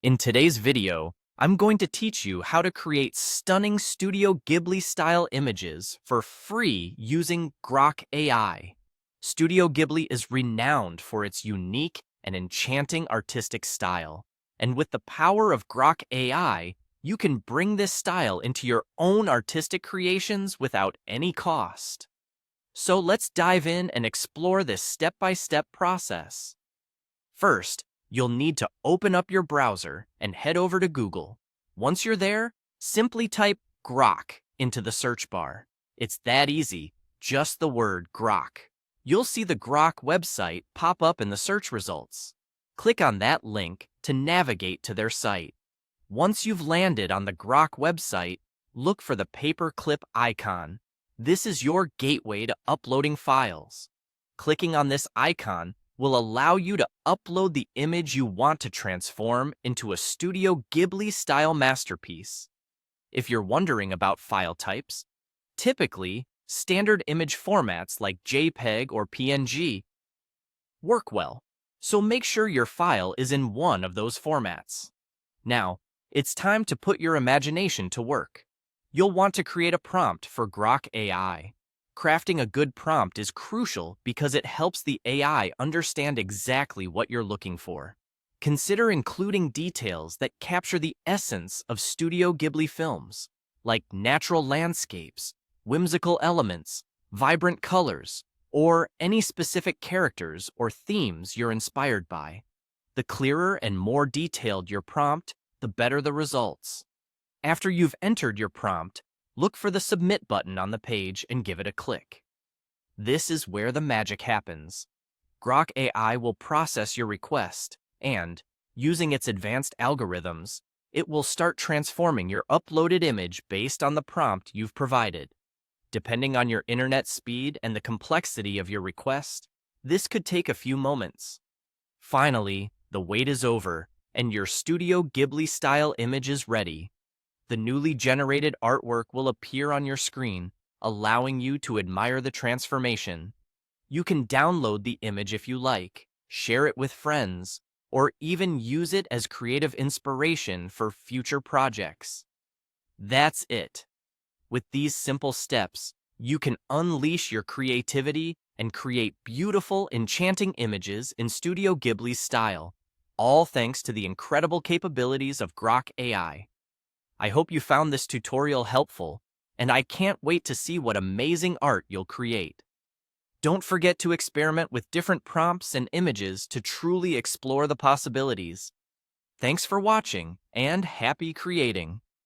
In today's video, I'm going to teach you how to create stunning Studio Ghibli-style images for free using Grok AI. Studio Ghibli is renowned for its unique and enchanting artistic style, and with the power of Grok AI, you can bring this style into your own artistic creations without any cost. So let's dive in and explore this step-by-step process. First, you'll need to open up your browser and head over to Google. Once you're there, simply type Grok into the search bar. It's that easy, just the word Grok. You'll see the Grok website pop up in the search results. Click on that link to navigate to their site. Once you've landed on the Grok website, look for the paperclip icon. This is your gateway to uploading files. Clicking on this icon will allow you to upload the image you want to transform into a Studio Ghibli-style masterpiece. If you're wondering about file types, typically, standard image formats like JPEG or PNG work well, so make sure your file is in one of those formats. Now, it's time to put your imagination to work. You'll want to create a prompt for Grok AI. Crafting a good prompt is crucial because it helps the AI understand exactly what you're looking for. Consider including details that capture the essence of Studio Ghibli films, like natural landscapes, whimsical elements, vibrant colors, or any specific characters or themes you're inspired by. The clearer and more detailed your prompt, the better the results. After you've entered your prompt, look for the Submit button on the page and give it a click. This is where the magic happens. Grok AI will process your request, and, using its advanced algorithms, it will start transforming your uploaded image based on the prompt you've provided. Depending on your internet speed and the complexity of your request, this could take a few moments. Finally, the wait is over, and your Studio Ghibli-style image is ready. The newly generated artwork will appear on your screen, allowing you to admire the transformation. You can download the image if you like, share it with friends, or even use it as creative inspiration for future projects. That's it. With these simple steps, you can unleash your creativity and create beautiful, enchanting images in Studio Ghibli's style, all thanks to the incredible capabilities of Grok AI. I hope you found this tutorial helpful, and I can't wait to see what amazing art you'll create. Don't forget to experiment with different prompts and images to truly explore the possibilities. Thanks for watching, and happy creating!